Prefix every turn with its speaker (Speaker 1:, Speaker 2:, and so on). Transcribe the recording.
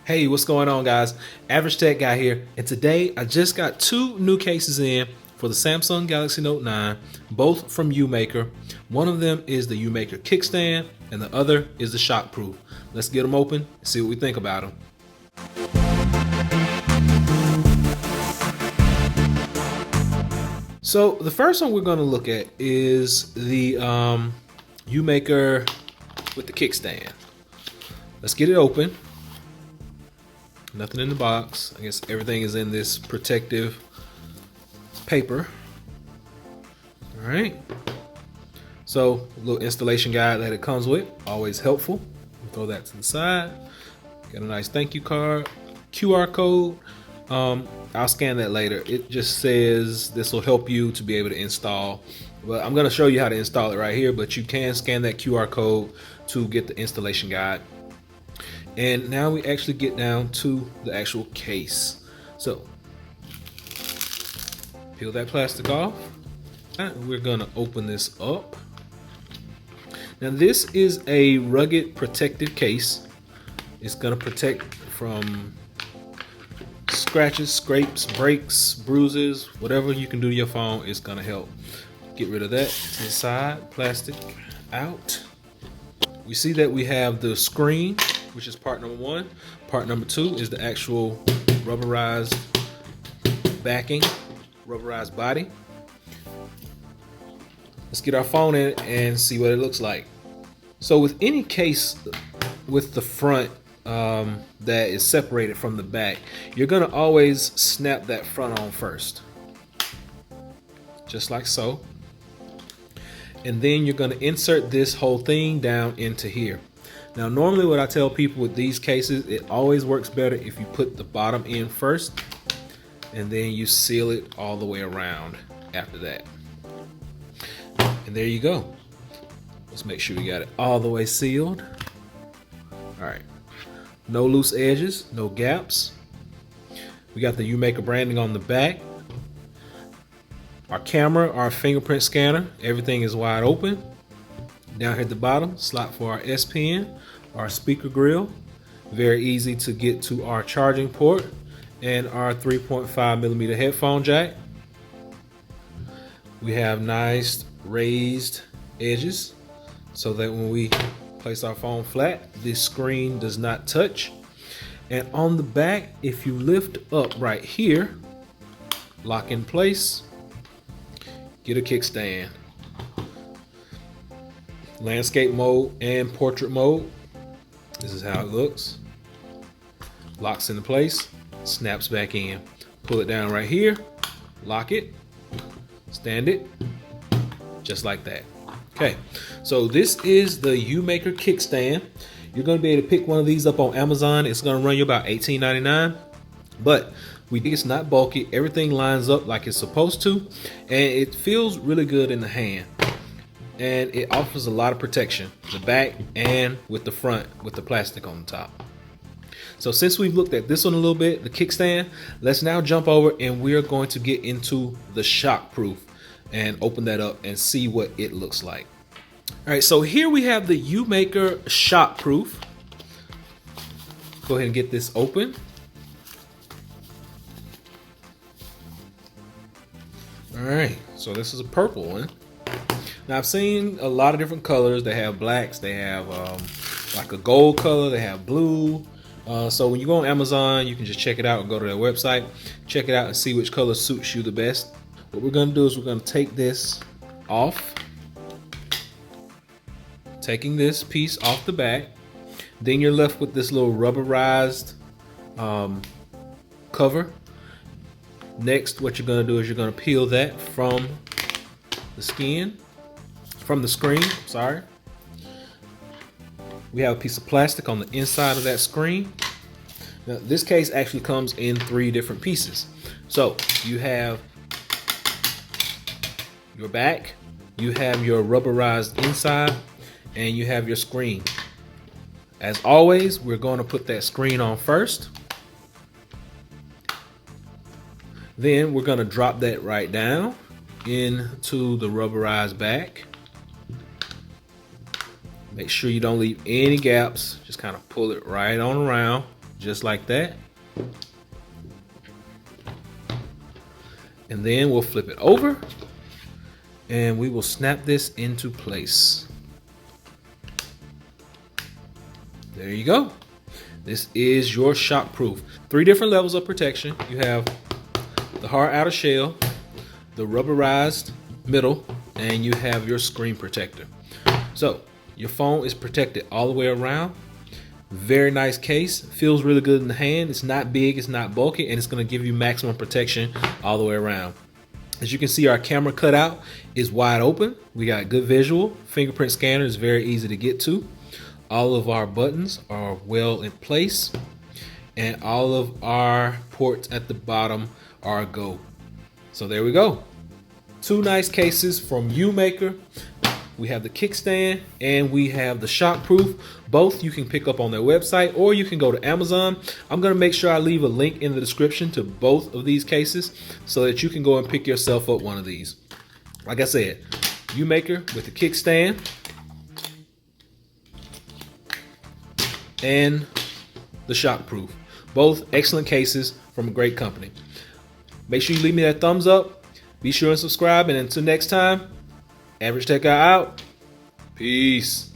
Speaker 1: Hey, what's going on, guys? Average Tech Guy here, and today I just got two new cases in for the Samsung Galaxy Note 9, both from Youmaker. One of them is the Youmaker Kickstand, and the other is the Shockproof. Let's get them open and see what we think about them. So the first one we're going to look at is the Youmaker with the Kickstand. Let's get it open. Nothing in the box. I guess everything is in this protective paper. All right. So a little installation guide that it comes with, always helpful. Throw that to the side. Got a nice thank you card, QR code. I'll scan that later. It just says this will help you to be able to install. Well, I'm going to show you how to install it right here, but you can scan that QR code to get the installation guide. And now we actually get down to the actual case. So peel that plastic off. We're going to open this up. Now this is a rugged protective case. It's going to protect from scratches, scrapes, breaks, bruises, whatever you can do to your phone. It's going to help. Get rid of that to the side. Plastic out. We see that we have the screen, which is part number one. Part number two is the actual rubberized backing, rubberized body. Let's get our phone in and see what it looks like. So with any case with the front that is separated from the back, you're going to always snap that front on first. Just like so. And then you're going to insert this whole thing down into here. Now normally what I tell people with these cases, it always works better if you put the bottom in first and then you seal it all the way around after that. And there you go. Let's make sure we got it all the way sealed. All right, no loose edges, no gaps. We got the Youmaker branding on the back. Our camera, our fingerprint scanner, everything is wide open. Down here at the bottom, slot for our S Pen, our speaker grill. Very easy to get to our charging port and our 3.5mm headphone jack. We have nice raised edges so that when we place our phone flat, this screen does not touch. And on the back, if you lift up right here, lock in place, get a kickstand. Landscape mode and portrait mode. This is how it looks. Locks into place, snaps back in. Pull it down right here, lock it, stand it, just like that. Okay, so this is the Youmaker Kickstand. You're going to be able to pick one of these up on Amazon. It's going to run you about $18.99, but we think it's not bulky. Everything lines up like it's supposed to, and it feels really good in the hand. And it offers a lot of protection, the back and with the front with the plastic on the top. So since we've looked at this one a little bit, the Kickstand, let's now jump over and we're going to get into the Shockproof and open that up and see what it looks like. All right, so here we have the Youmaker Shockproof. Go ahead and get this open. All right, so this is a purple one. Now I've seen a lot of different colors. They have blacks, they have like a gold color, they have blue. So when you go on Amazon, you can just check it out and go to their website, check it out and see which color suits you the best. What we're gonna do is we're gonna take this off, taking this piece off the back. Then you're left with this little rubberized cover. Next, what you're gonna do is you're gonna peel that from the screen, sorry. We have a piece of plastic on the inside of that screen. Now, this case actually comes in 3 different pieces. So you have your back, you have your rubberized inside, and you have your screen. As always, we're going to put that screen on first. Then we're going to drop that right down into the rubberized back. Make sure you don't leave any gaps. Just kind of pull it right on around. just like that. And then we'll flip it over and we will snap this into place. There you go. This is your Shockproof. 3 different levels of protection. You have the hard outer shell, the rubberized middle, and you have your screen protector. So your phone is protected all the way around. Very nice case, feels really good in the hand. It's not big, it's not bulky, and it's going to give you maximum protection all the way around. As you can see, our camera cutout is wide open. We got good visual. Fingerprint scanner is very easy to get to. All of our buttons are well in place, and all of our ports at the bottom are go. So there we go. 2 nice cases from Youmaker. We have the Kickstand and we have the Shockproof. Both you can pick up on their website or you can go to Amazon. I'm going to make sure I leave a link in the description to both of these cases so that you can go and pick yourself up one of these. Like I said, Youmaker with the Kickstand and the Shockproof. Both excellent cases from a great company. Make sure you leave me that thumbs up. Be sure and subscribe. And until next time, Average Tech Guy out. Peace.